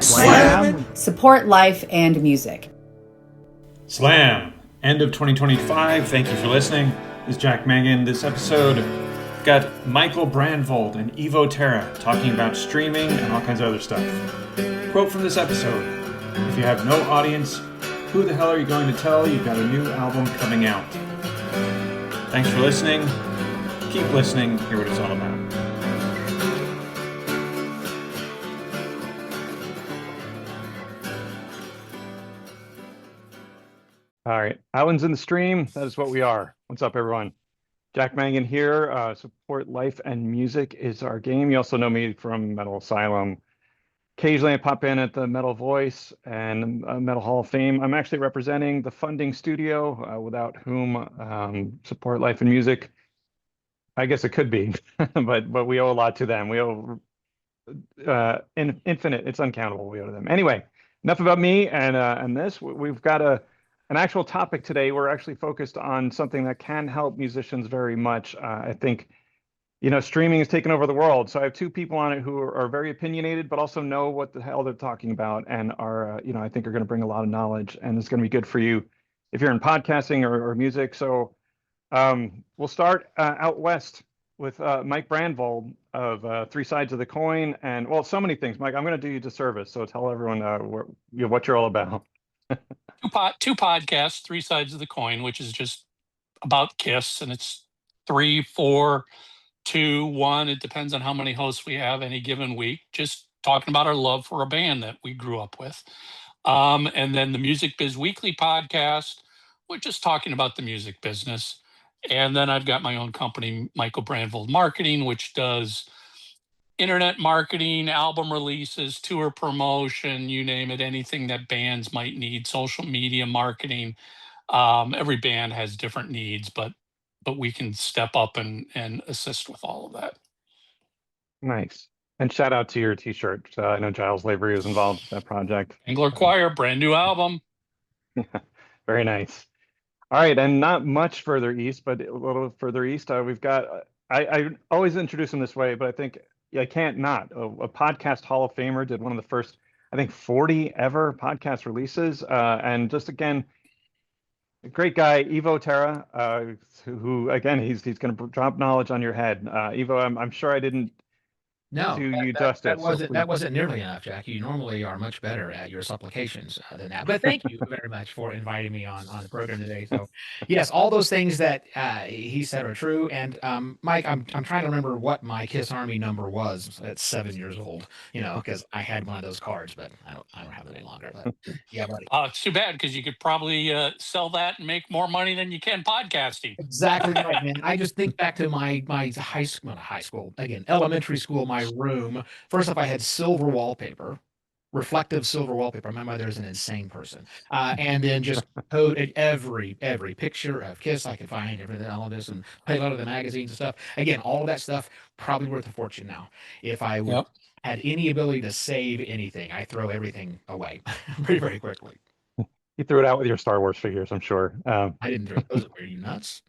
Slam. Support life and music. Slam. End of 2025. Thank you for listening. This is Jack Mangan. This episode got Michael Brandvold and Evo Terra talking about streaming and all kinds of other stuff. Quote from this episode: "If you have no audience, who the hell are you going to tell you've got a new album coming out?" Thanks for listening. Keep listening. Hear what it's all about. All right, Islands in the Stream, that is what we are. What's up, everyone? Jack Mangan here. Support life and music is our game. You also know me from Metal Asylum. Occasionally I pop in at the Metal Voice and Metal Hall of Fame. I'm actually representing the funding studio, without whom Support Life and Music, I guess it could be, but we owe a lot to them. We owe infinite, it's uncountable, we owe to them. Anyway, enough about me and this. We've got an actual topic today. We're actually focused on something that can help musicians very much. I think, streaming has taken over the world. So I have two people on it who are very opinionated, but also know what the hell they're talking about and are, I think are going to bring a lot of knowledge, and it's going to be good for you if you're in podcasting or music. So we'll start out west with Mike Brandvold of Three Sides of the Coin. And, well, so many things. Mike, I'm going to do you a disservice. So tell everyone what you're all about. Two podcasts, Three Sides of the Coin, which is just about Kiss, and it's 3, 4, 2, 1. It depends on how many hosts we have any given week. Just talking about our love for a band that we grew up with. And then the Music Biz Weekly podcast, we're just talking about the music business. And then I've got my own company, Michael Brandvold Marketing, which does internet marketing, album releases, tour promotion, you name it, anything that bands might need, social media marketing. Every band has different needs, but we can step up and assist with all of that. Nice. And shout out to your t-shirt. I know Giles Lavery was involved with that project. Angler Choir, brand new album. Very nice. All right, and not much further east, but a little further east, we've got, I always introduce them this way, but I think I can't not. A podcast Hall of Famer did one of the first, I think, 40 ever podcast releases. And just again, a great guy, Evo Terra, who again, he's going to drop knowledge on your head. Evo, I'm sure I didn't No, do you that justice. that wasn't nearly enough, Jack. You normally are much better at your supplications than that. But thank you very much for inviting me on the program today. So, yes, all those things that he said are true. And Mike, I'm trying to remember what my Kiss Army number was at 7 years old. Because I had one of those cards, but I don't have it any longer. But yeah, buddy. It's too bad because you could probably sell that and make more money than you can podcasting. Exactly right, man. I just think back to my high school, not high school, again, elementary school, my room. First off, I had silver wallpaper, reflective silver wallpaper. My mother is an insane person. And then just coated every picture of Kiss I could find, everything, all of this, and play a lot of the magazines and stuff. Again, all of that stuff probably worth a fortune now. If I had any ability to save anything, I throw everything away very, very quickly. You threw it out with your Star Wars figures, I'm sure. I didn't throw those. Are you nuts?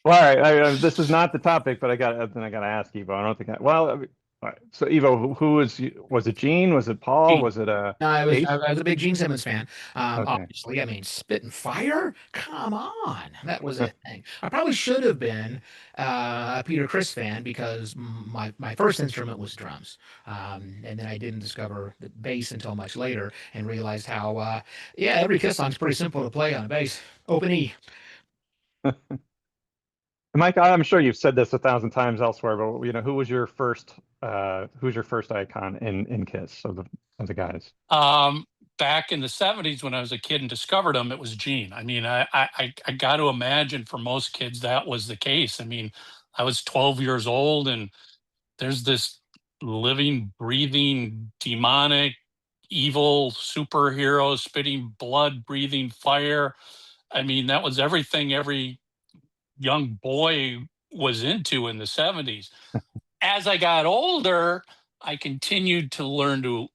Well, all right. This is not the topic, but I got to ask Evo. I don't think all right. So Evo, who was it Gene? Was it Paul? Gene. Was it No, I was a big Gene Simmons fan. Okay. Obviously, I mean, Spit and Fire. Come on, that was a thing. I probably should have been a Peter Criss fan because my first instrument was drums, and then I didn't discover the bass until much later and realized how every Kiss song's pretty simple to play on a bass. Open E. Mike, I'm sure you've said this 1,000 times elsewhere, but who's your first icon in Kiss of the guys? Back in the 70s when I was a kid and discovered them, it was Gene. I mean, I got to imagine for most kids that was the case. I mean, I was 12 years old and there's this living, breathing, demonic, evil superhero spitting blood, breathing fire. I mean, that was everything every young boy was into in the 70s. As I got older, I continued to learn to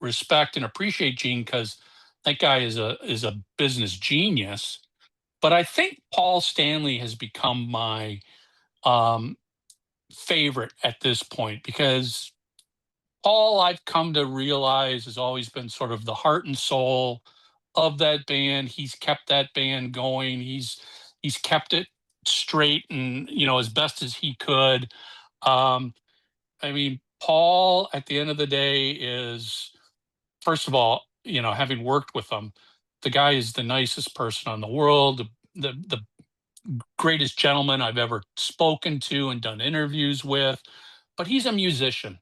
respect and appreciate Gene because that guy is a business genius. But I think Paul Stanley has become my favorite at this point because Paul, I've come to realize, has always been sort of the heart and soul of that band. He's kept that band going. He's kept it straight and, as best as he could. I mean, Paul, at the end of the day, is, first of all, having worked with him, the guy is the nicest person on the world, the greatest gentleman I've ever spoken to and done interviews with. But he's a musician.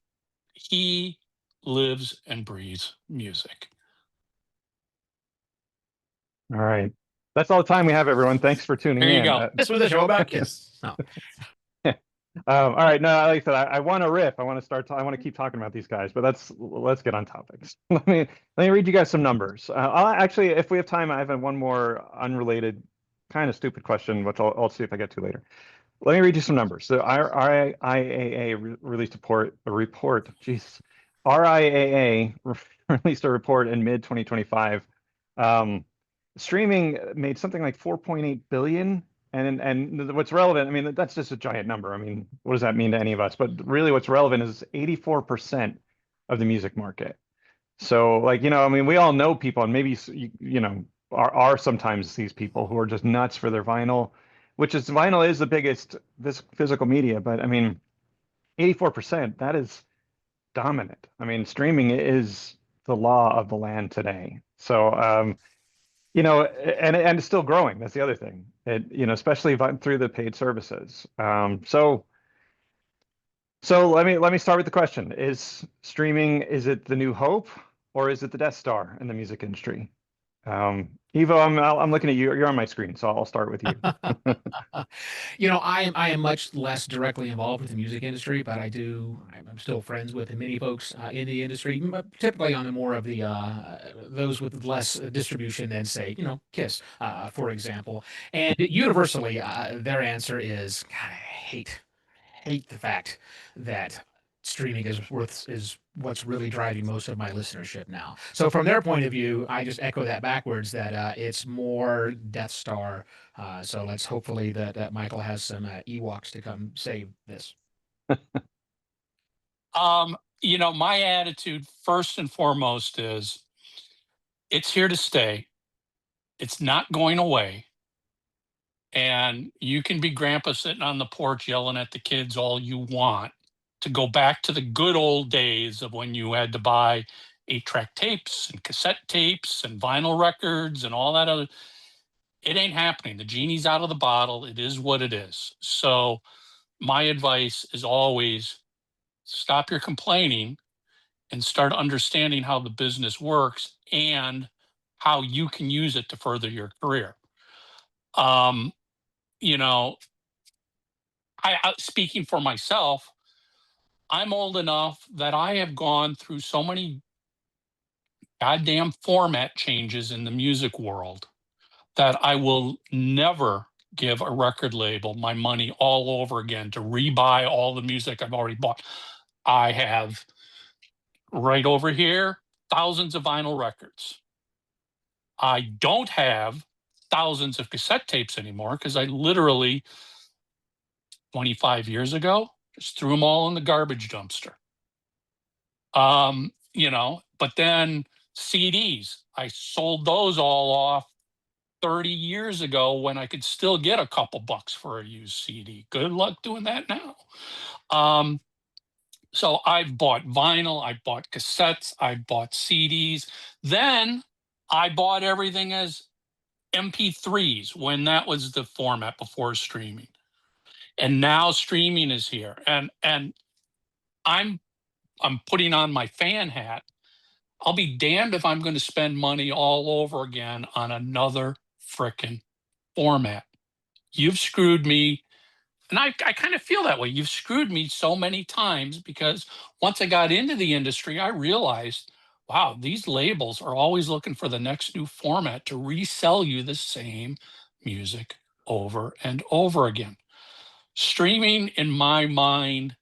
He lives and breathes music. All right. That's all the time we have, everyone. Thanks for tuning There you in. go. This was a show about Kiss. No. All right. No, like I said, I want to riff. I want to start. I want to keep talking about these guys, but let's get on topics. Let me read you guys some numbers. I'll actually, if we have time, I have one more unrelated, kind of stupid question, which I'll see if I get to later. Let me read you some numbers. So RIAA released a report. Jeez, RIAA released a report in mid 2025. Streaming made something like 4.8 billion. And what's relevant, I mean, that's just a giant number. I mean, what does that mean to any of us? But really what's relevant is 84% of the music market. So like, I mean, we all know people, and maybe, are sometimes these people who are just nuts for their vinyl, which is vinyl is the biggest this physical media. But I mean, 84%, that is dominant. I mean, streaming is the law of the land today. So, and it's still growing. That's the other thing. Especially through the paid services. So let me start with the question: is streaming, is it the new hope, or is it the Death Star in the music industry? Evo, I'm looking at you. You're on my screen, so I'll start with you. I am much less directly involved with the music industry, but I'm still friends with many folks in the industry, typically on the more of the those with less distribution than, say, Kiss, for example. And universally, their answer is, God, I hate the fact that streaming is what's really driving most of my listenership now. So from their point of view, I just echo that backwards, that it's more Death Star. So let's hopefully that Michael has some Ewoks to come save this. My attitude first and foremost is it's here to stay. It's not going away. And you can be grandpa sitting on the porch yelling at the kids all you want to go back to the good old days of when you had to buy 8-track tapes and cassette tapes and vinyl records and all that other. It ain't happening. The genie's out of the bottle. It is what it is. So my advice is always stop your complaining and start understanding how the business works and how you can use it to further your career. Speaking for myself, I'm old enough that I have gone through so many goddamn format changes in the music world that I will never give a record label my money all over again to rebuy all the music I've already bought. I have right over here thousands of vinyl records. I don't have thousands of cassette tapes anymore because I literally 25 years ago just threw them all in the garbage dumpster. But then CDs, I sold those all off 30 years ago when I could still get a couple bucks for a used CD. Good luck doing that now. So I've bought vinyl, I bought cassettes, I bought CDs. Then I bought everything as MP3s when that was the format before streaming. And now streaming is here. And I'm putting on my fan hat. I'll be damned if I'm going to spend money all over again on another frickin' format. You've screwed me. And I kind of feel that way. You've screwed me so many times because once I got into the industry, I realized, wow, these labels are always looking for the next new format to resell you the same music over and over again. Streaming, in my mind,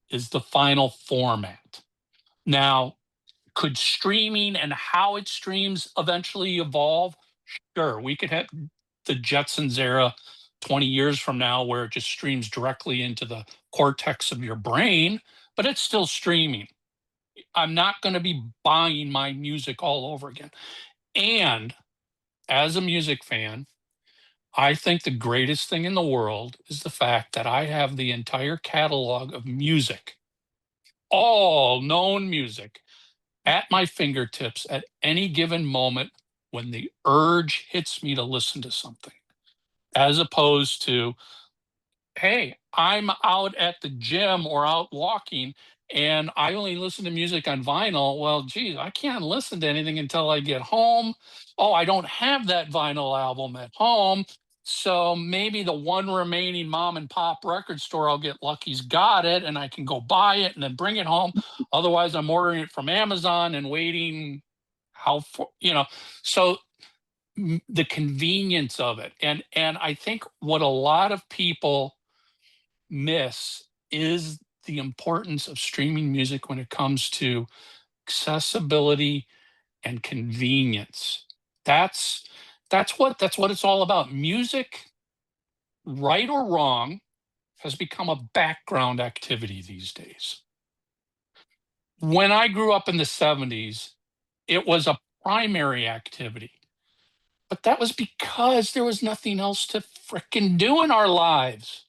is the final format. Now, could streaming and how it streams eventually evolve? Sure, we could have the Jetsons era 20 years from now where it just streams directly into the cortex of your brain, but it's still streaming. I'm not going to be buying my music all over again. And as a music fan, I think the greatest thing in the world is the fact that I have the entire catalog of music, all known music, at my fingertips at any given moment when the urge hits me to listen to something, as opposed to, hey, I'm out at the gym or out walking and I only listen to music on vinyl. Well, geez, I can't listen to anything until I get home. Oh, I don't have that vinyl album at home. So maybe the one remaining mom and pop record store I'll get lucky's got it and I can go buy it and then bring it home. Otherwise, I'm ordering it from Amazon and waiting so the convenience of it. And I think what a lot of people miss is the importance of streaming music when it comes to accessibility and convenience. That's that's what it's all about. Music, right or wrong, has become a background activity these days. When I grew up in the 70s, it was a primary activity. But that was because there was nothing else to frickin' do in our lives.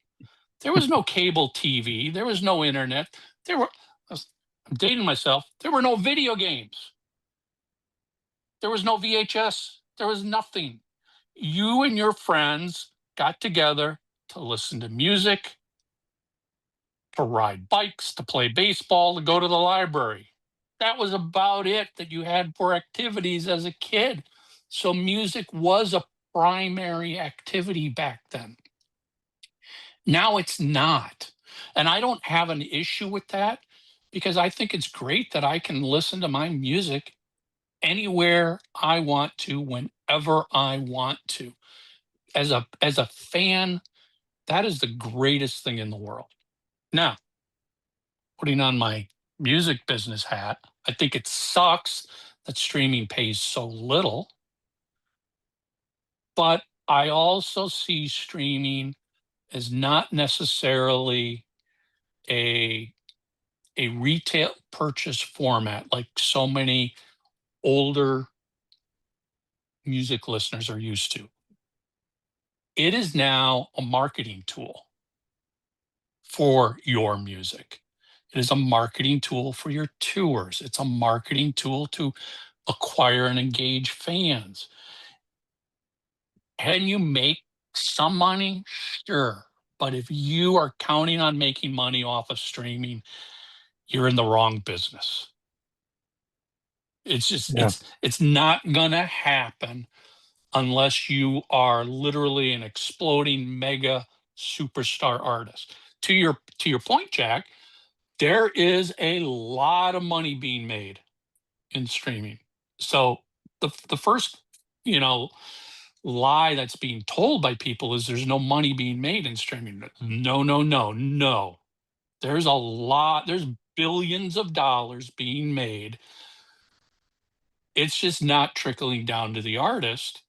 There was no cable TV. There was no internet. I'm dating myself. There were no video games. There was no VHS. There was nothing. You and your friends got together to listen to music, to ride bikes, to play baseball, to go to the library. That was about it that you had for activities as a kid. So music was a primary activity back then. Now it's not. And I don't have an issue with that because I think it's great that I can listen to my music anywhere I want to, whenever I want to. As a fan, that is the greatest thing in the world. Now, putting on my music business hat, I think it sucks that streaming pays so little. But I also see streaming as not necessarily a retail purchase format like so many older music listeners are used to. It is now a marketing tool for your music. It is a marketing tool for your tours. It's a marketing tool to acquire and engage fans. Can you make some money? Sure. But if you are counting on making money off of streaming, you're in the wrong business. It's just Yeah. it's not gonna happen unless you are literally an exploding mega superstar artist. To your point, Jack, there is a lot of money being made in streaming. So the first, you know, lie that's being told by people is there's no money being made in streaming. No, no, no, no. There's billions of dollars being made. It's just not trickling down to the artist.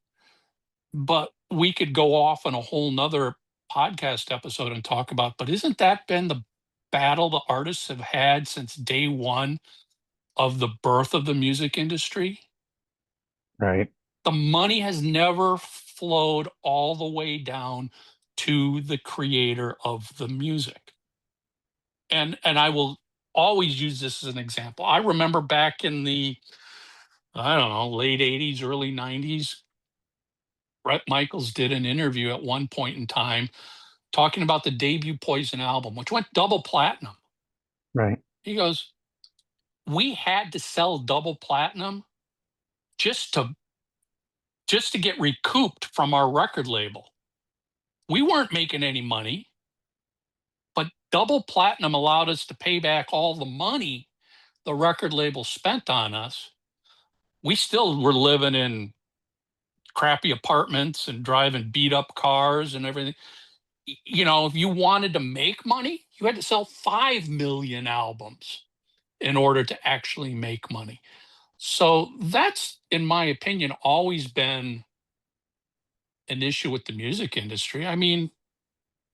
But we could go off on a whole nother podcast episode and talk about, but isn't that been the battle the artists have had since day one of the birth of the music industry? Right. The money has never flowed all the way down to the creator of the music. And I will always use this as an example. I remember back in the, I don't know, late 80s, early 90s, Bret Michaels did an interview at one point in time talking about the debut Poison album, which went double platinum. Right. He goes, we had to sell double platinum just to get recouped from our record label. We weren't making any money, but double platinum allowed us to pay back all the money the record label spent on us. We still were living in crappy apartments and driving beat up cars and everything. You know, if you wanted to make money, you had to sell 5 million albums in order to actually make money. So that's, in my opinion, always been an issue with the music industry. I mean,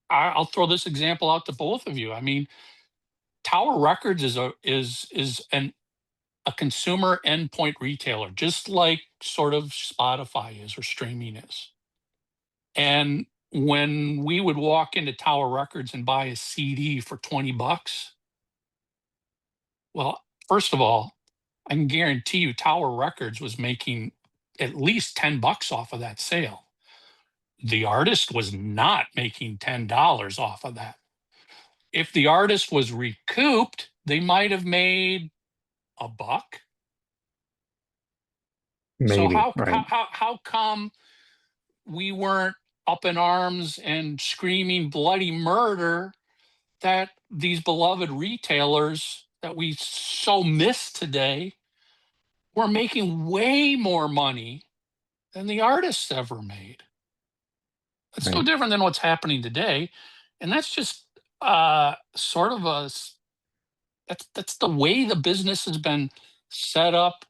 I'll throw this example out to both of you. I mean, Tower Records is an a consumer endpoint retailer, just like sort of Spotify is or streaming is. And when we would walk into Tower Records and buy a CD for $20, well, first of all, I can guarantee you Tower Records was making at least $10 off of that sale. The artist was not making $10 off of that. If the artist was recouped, they might have made $1. So Maybe, right. how come we weren't up in arms and screaming bloody murder that these beloved retailers that we so miss today were making way more money than the artists ever made? It's no Right. different than what's happening today. And that's just sort of that's the way the business has been set up,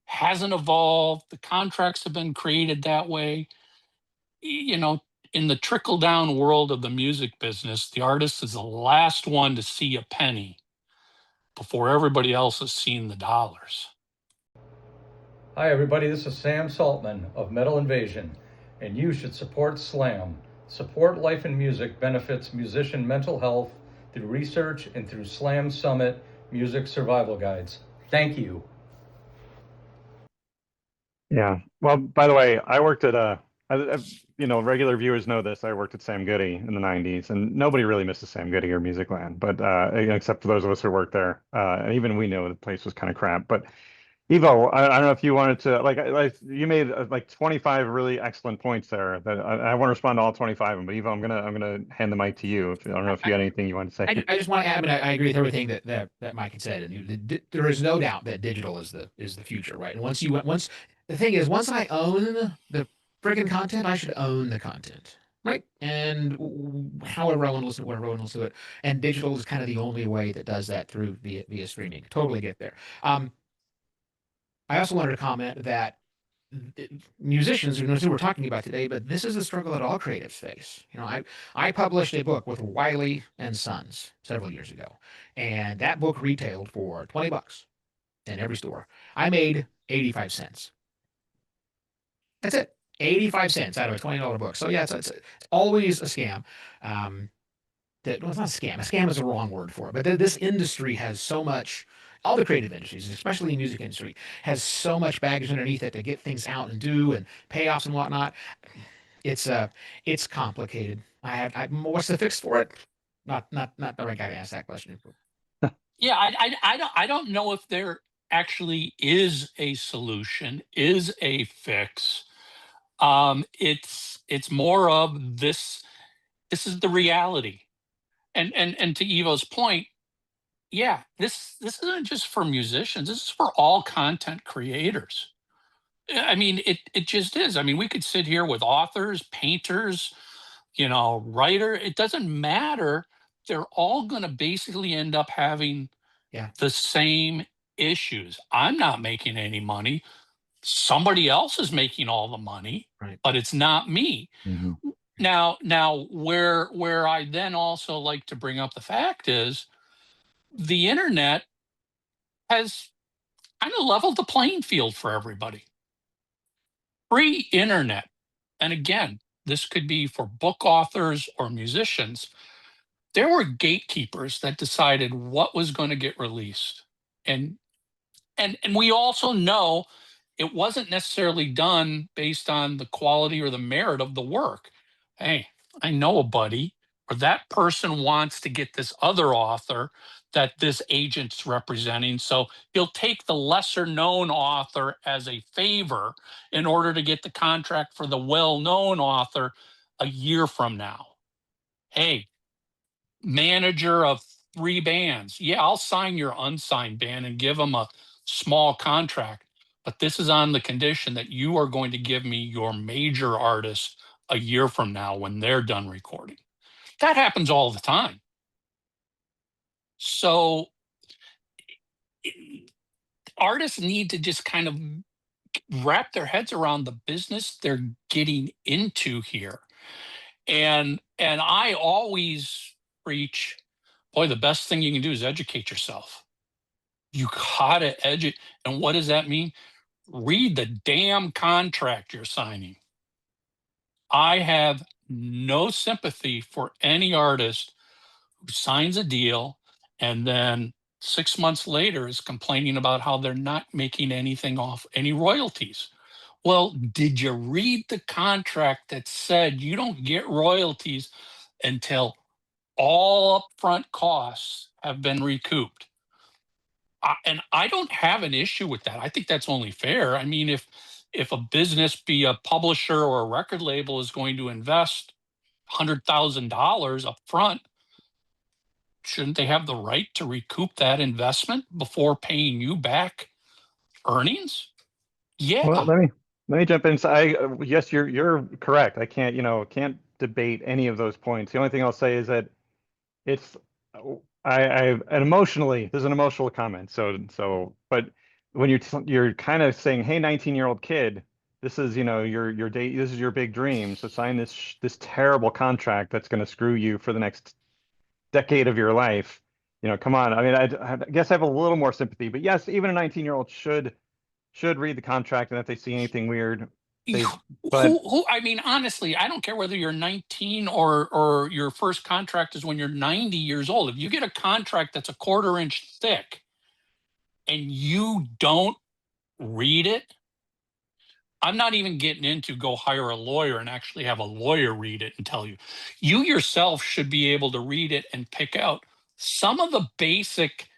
hasn't evolved. The contracts have been created that way. You know, in the trickle down world of the music business, the artist is the last one to see a penny before everybody else has seen the dollars. Hi everybody, this is Sam Saltman of Metal Invasion, and you should support SLAM. Support Life in Music benefits musician mental health through research and through SLAM Summit Music Survival Guides. Thank you. Yeah. Well, by the way, I worked at regular viewers know this. I worked at Sam Goody in the 90s, and nobody really misses Sam Goody or Musicland, but except for those of us who worked there. And even we know the place was kind of crap. But Evo, I don't know if you wanted to like you made like 25 really excellent points there that I want to respond to all 25 of them. But Evo, I'm gonna hand the mic to you. I don't know if you had anything you want to say. I just want to add, I agree with everything that Mike had said, and there is no doubt that digital is the future, right? And once the thing is, once I own the friggin' content, I should own the content, right? And however I want to listen to it, whatever I want to listen to it, and digital is kind of the only way that does that through via streaming. Totally get there. I also wanted to comment that musicians, who we're talking about today, but this is the struggle that all creatives face. I published a book with Wiley and Sons several years ago, and that book retailed for $20 in every store. I made 85 cents. That's it. 85 cents out of a $20 book. So yeah, it's always a scam. Well, it's not a scam. A scam is the wrong word for it. But this industry has so much. All the creative industries, especially the music industry, has so much baggage underneath it to get things out and do and payoffs and whatnot. It's complicated. What's the fix for it? Not the right guy to ask that question. Yeah, I don't know if there actually is a solution, is a fix. It's more of this. This is the reality, and to Evo's point, yeah, this isn't just for musicians. This is for all content creators. I mean, it just is. I mean, we could sit here with authors, painters, writer. It doesn't matter. They're all going to basically end up having the same issues. I'm not making any money. Somebody else is making all the money, right, but it's not me. Mm-hmm. Now, where I then also like to bring up the fact is the internet has kind of leveled the playing field for everybody. Pre-internet, and again, this could be for book authors or musicians, there were gatekeepers that decided what was going to get released. And we also know it wasn't necessarily done based on the quality or the merit of the work. Hey, I know a buddy, or that person wants to get this other author that this agent's representing. So he'll take the lesser known author as a favor in order to get the contract for the well-known author a year from now. Hey, manager of 3 bands. Yeah, I'll sign your unsigned band and give them a small contract, but this is on the condition that you are going to give me your major artist a year from now when they're done recording. That happens all the time. So artists need to just kind of wrap their heads around the business they're getting into here. And I always preach, boy, the best thing you can do is educate yourself. You gotta edge it. And what does that mean? Read the damn contract you're signing. I have no sympathy for any artist who signs a deal and then 6 months later is complaining about how they're not making anything off any royalties. Well, did you read the contract that said you don't get royalties until all upfront costs have been recouped? And I don't have an issue with that. I think that's only fair. I mean, if a business, be a publisher or a record label, is going to invest $100,000 up front, shouldn't they have the right to recoup that investment before paying you back earnings? Yeah. Well, let me jump in. So yes, you're correct. I can't debate any of those points. The only thing I'll say is that it's and emotionally, there's an emotional comment. But when you're kind of saying, hey, 19-year-old kid, this is your date, this is your big dream, so sign this terrible contract that's going to screw you for the next decade of your life. Come on. I mean, I guess I have a little more sympathy, but yes, even a 19-year-old should read the contract, and if they see anything weird, but I mean, honestly, I don't care whether you're 19 or your first contract is when you're 90 years old. If you get a contract that's a 1/4 inch thick and you don't read it, I'm not even getting into go hire a lawyer and actually have a lawyer read it and tell you. You yourself should be able to read it and pick out some of the basic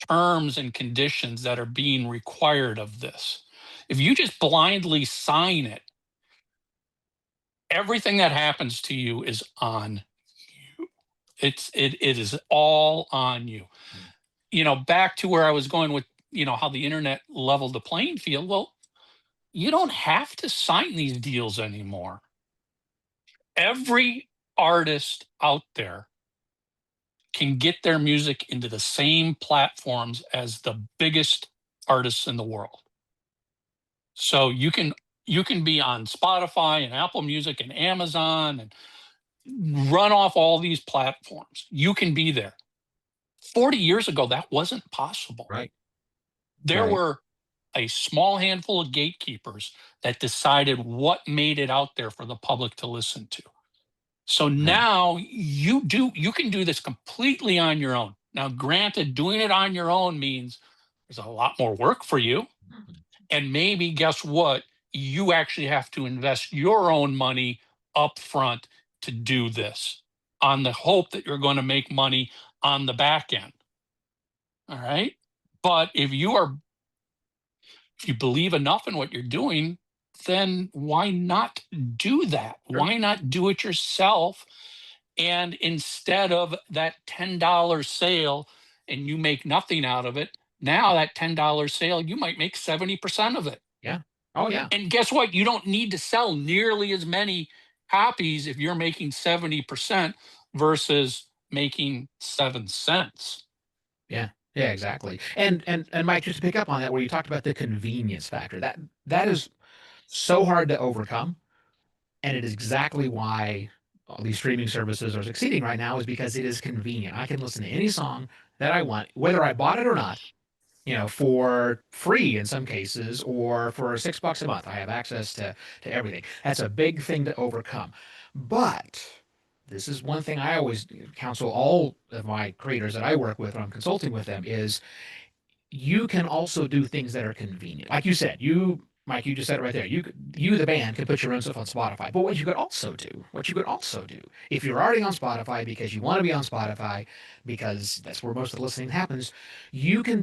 terms and conditions that are being required of this. If you just blindly sign it, everything that happens to you is on you. It is all on you. Back to where I was going with, how the internet leveled the playing field. Well, you don't have to sign these deals anymore. Every artist out there can get their music into the same platforms as the biggest artists in the world. So you can be on Spotify and Apple Music and Amazon and run off all these platforms. You can be there. 40 years ago, that wasn't possible. Right. There Right. were a small handful of gatekeepers that decided what made it out there for the public to listen to. So now you can do this completely on your own. Now, granted, doing it on your own means there's a lot more work for you. And maybe, guess what? You actually have to invest your own money up front to do this on the hope that you're going to make money on the back end. All right. But if you believe enough in what you're doing, then why not do that? Why not do it yourself? And instead of that $10 sale and you make nothing out of it, now that $10 sale, you might make 70% of it. Yeah. Oh, yeah. And guess what? You don't need to sell nearly as many copies if you're making 70% versus making 7 cents. Yeah. Yeah, exactly. And Mike, just to pick up on that, where you talked about the convenience factor, that is so hard to overcome. And it is exactly why all these streaming services are succeeding right now, is because it is convenient. I can listen to any song that I want, whether I bought it or not, for free in some cases, or for $6 a month. I have access to everything. That's a big thing to overcome. But this is one thing I always counsel all of my creators that I work with when I'm consulting with them is you can also do things that are convenient. Like you said, Mike, you just said it right there. You, the band, could put your own stuff on Spotify. But what you could also do, if you're already on Spotify because you want to be on Spotify, because that's where most of the listening happens, you can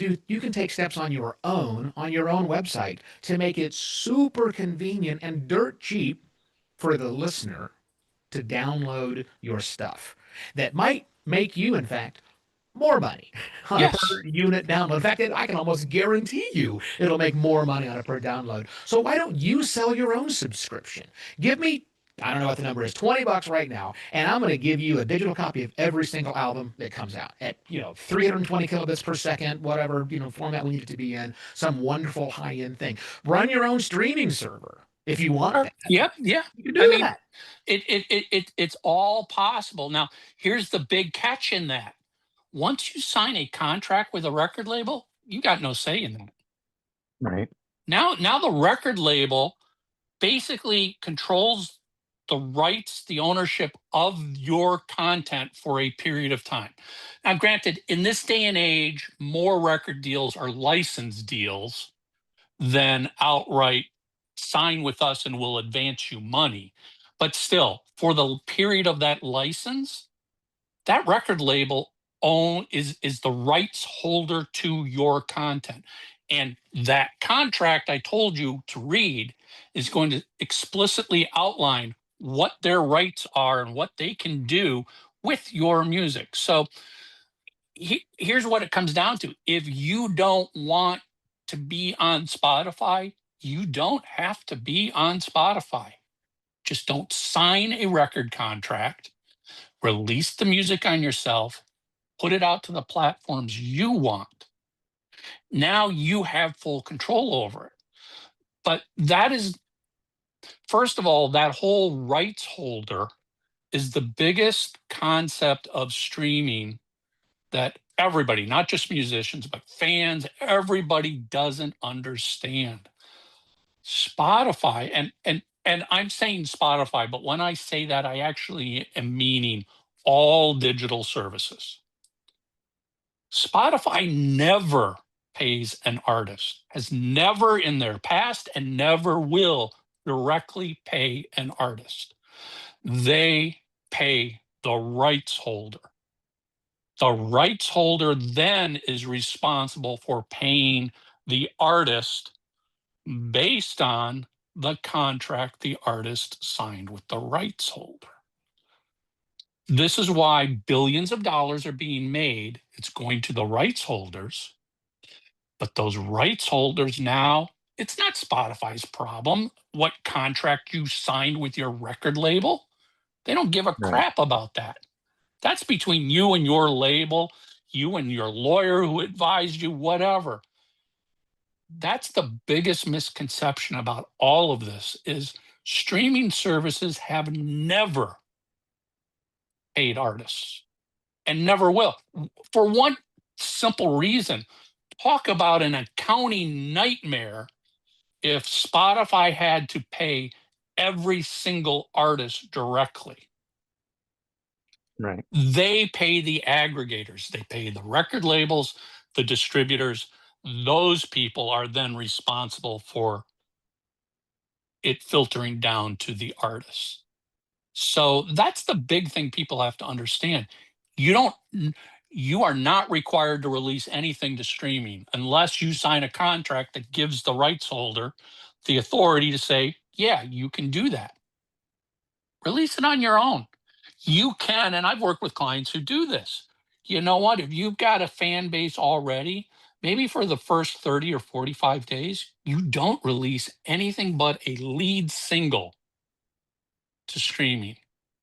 take steps on your own website to make it super convenient and dirt cheap for the listener to download your stuff. That might make you, in fact, more money on a per unit download. In fact, I can almost guarantee you it'll make more money on a per download. So why don't you sell your own subscription? Give me, I don't know what the number is, $20 right now, and I'm going to give you a digital copy of every single album that comes out at 320 kilobits per second, whatever format we need it to be in, some wonderful high-end thing. Run your own streaming server if you want that. Yeah. You can do that. It's all possible. Now, here's the big catch in that. Once you sign a contract with a record label, you got no say in that. Right. Now the record label basically controls the rights, the ownership of your content for a period of time. Now, granted, in this day and age, more record deals are license deals than outright sign with us and we'll advance you money. But still, for the period of that license, that record label is the rights holder to your content. And that contract I told you to read is going to explicitly outline what their rights are and what they can do with your music. So here's what it comes down to. If you don't want to be on Spotify, you don't have to be on Spotify. Just don't sign a record contract, release the music on yourself, put it out to the platforms you want. Now you have full control over it. But that is, first of all, that whole rights holder is the biggest concept of streaming that everybody, not just musicians, but fans, everybody doesn't understand. Spotify, and I'm saying Spotify, but when I say that, I actually am meaning all digital services. Spotify never pays an artist, has never in their past and never will directly pay an artist. They pay the rights holder. The rights holder then is responsible for paying the artist based on the contract the artist signed with the rights holder. This is why billions of dollars are being made. It's going to the rights holders, but those rights holders now, it's not Spotify's problem what contract you signed with your record label. They don't give a Right. crap about that. That's between you and your label, you and your lawyer who advised you, whatever. That's the biggest misconception about all of this is streaming services have never paid artists and never will. For one simple reason, talk about an accounting nightmare if Spotify had to pay every single artist directly. Right. They pay the aggregators, they pay the record labels, the distributors. Those people are then responsible for it filtering down to the artists. So that's the big thing people have to understand. You are not required to release anything to streaming unless you sign a contract that gives the rights holder the authority to say, yeah, you can do that. Release it on your own. You can, and I've worked with clients who do this. You know what? If you've got a fan base already, maybe for the first 30 or 45 days, you don't release anything but a lead single to streaming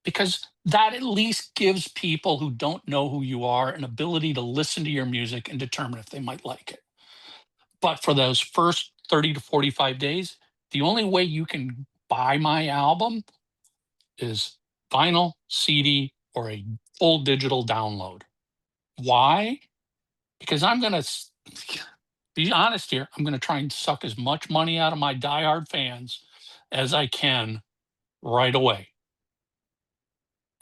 because that at least gives people who don't know who you are an ability to listen to your music and determine if they might like it. But for those first 30 to 45 days, the only way you can buy my album is vinyl, CD, or a full digital download. Why? Because I'm going to be honest here. I'm going to try and suck as much money out of my diehard fans as I can right away.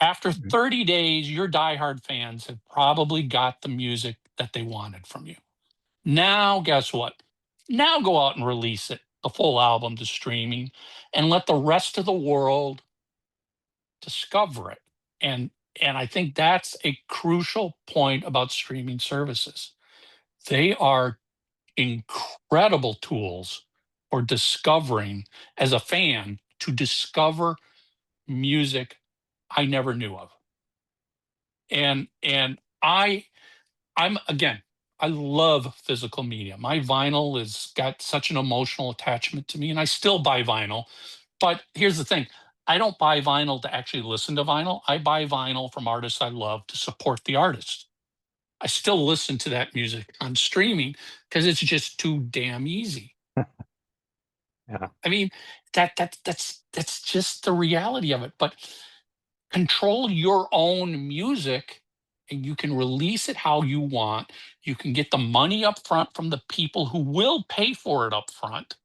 After 30 days, your diehard fans have probably got the music that they wanted from you. Now, guess what? Now go out and release it, the full album to streaming, and let the rest of the world discover it. And I think that's a crucial point about streaming services. They are incredible tools for discovering, as a fan, to discover music I never knew of. And I'm again, I love physical media. My vinyl has got such an emotional attachment to me, and I still buy vinyl. But here's the thing. I don't buy vinyl to actually listen to vinyl. I buy vinyl from artists I love to support the artist. I still listen to that music on streaming because it's just too damn easy. Yeah. I mean, that's just the reality of it. But control your own music and you can release it how you want. You can get the money up front from the people who will pay for it up front,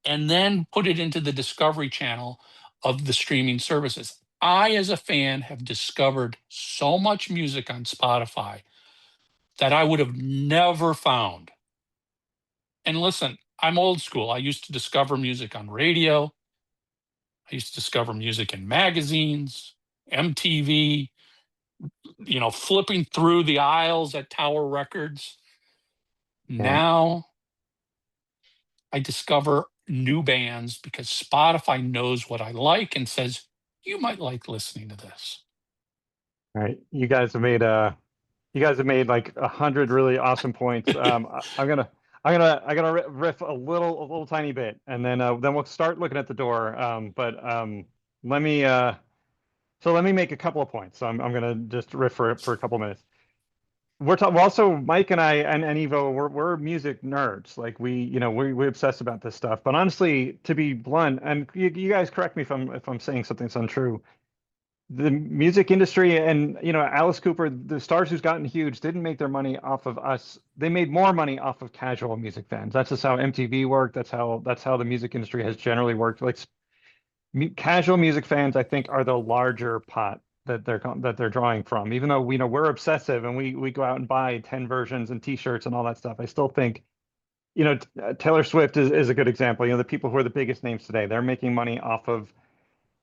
and then put it into the discovery channel of the streaming services. I, as a fan, have discovered so much music on Spotify that I would have never found. And listen, I'm old school. I used to discover music on radio. I used to discover music in magazines, MTV, flipping through the aisles at Tower Records. Now I discover new bands because Spotify knows what I like and says, you might like listening to this. All right, you guys have made like 100 really awesome points. I'm gonna riff a little tiny bit, and then we'll start looking at the door. Let me let me make a couple of points. So I'm gonna just riff for a couple of minutes. We're also Mike and I and Evo, we're music nerds. Like we obsess about this stuff. But honestly, to be blunt, and you guys correct me if I'm saying something that's untrue, the music industry and Alice Cooper, the stars who's gotten huge, didn't make their money off of us. They made more money off of casual music fans. That's just how MTV worked. That's how the music industry has generally worked. Like casual music fans, I think, are the larger pot that they're drawing from. Even though we're obsessive and we go out and buy 10 versions and T-shirts and all that stuff, I still think Taylor Swift is a good example. The people who are the biggest names today, they're making money off of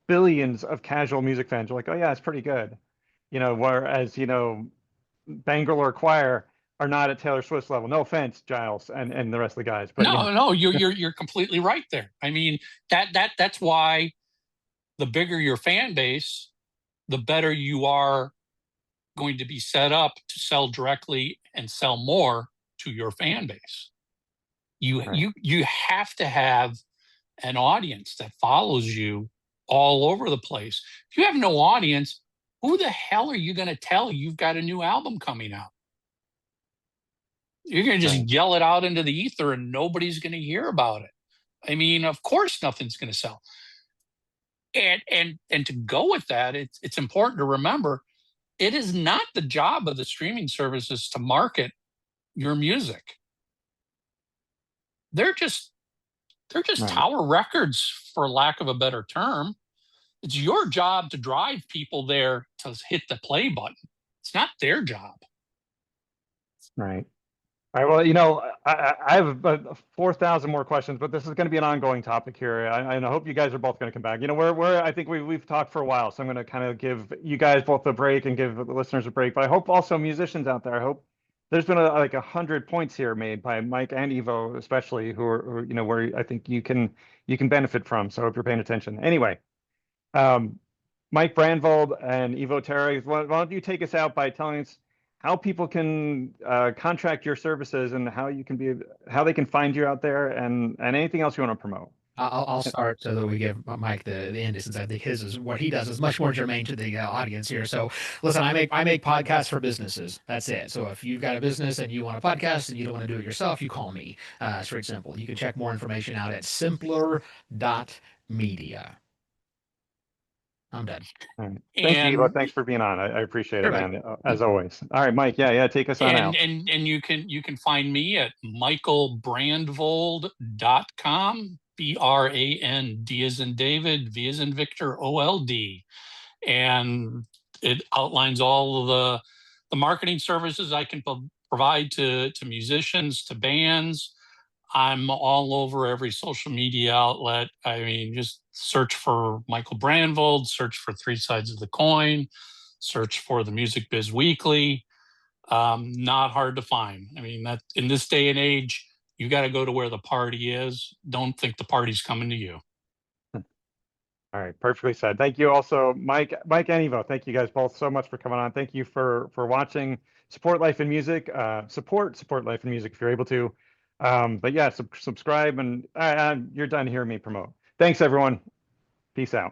billions of casual music fans are like, oh yeah, it's pretty good. Whereas, Bangalore Choir are not at Taylor Swift's level. No offense, Giles and the rest of the guys, but No, you're completely right there. I mean, that's why the bigger your fan base, the better you are going to be set up to sell directly and sell more to your fan base. You have to have an audience that follows you all over the place. If you have no audience, who the hell are you going to tell you've got a new album coming out? You're going to just yell it out into the ether and nobody's going to hear about it. I mean, of course, nothing's going to sell. And to go with that, it's important to remember it is not the job of the streaming services to market your music. They're just Tower Records, for lack of a better term. It's your job to drive people there to hit the play button. It's not their job. Right. All right. Well, I have 4,000 more questions, but this is going to be an ongoing topic here. I hope you guys are both going to come back. I think we've talked for a while, so I'm going to kind of give you guys both a break and give the listeners a break. But I hope also musicians out there. I hope there's been like 100 points here made by Mike and Evo, especially who where I think you can benefit from. So I hope you're paying attention. Anyway, Mike Brandvold and Evo Terra, why don't you take us out by telling us how people can contract your services and how they can find you out there, and anything else you want to promote. I'll start so that we give Mike the end, since I think his is what he does is much more germane to the audience here. So listen, I make podcasts for businesses. That's it. So if you've got a business and you want a podcast and you don't want to do it yourself, you call me. Straight simple. You can check more information out at simpler.media. I'm done. All right. Thank you, Evo. Thanks for being on. I appreciate it, man. As always. All right, Mike. Yeah, take us on out. And you can find me at michaelbrandvold.com. BRAND as in David, V as in Victor, OLD. And it outlines all of the marketing services I can provide to musicians, to bands. I'm all over every social media outlet. I mean, just search for Michael Brandvold, search for Three Sides of the Coin, search for the Music Biz Weekly. Not hard to find. I mean, that in this day and age, you got to go to where the party is. Don't think the party's coming to you. All right, perfectly said. Thank you also, Mike and Evo. Thank you guys both so much for coming on. Thank you for watching. Support Life in Music. Support Life in Music if you're able to. But yeah, subscribe, and you're done hearing me promote. Thanks, everyone. Peace out.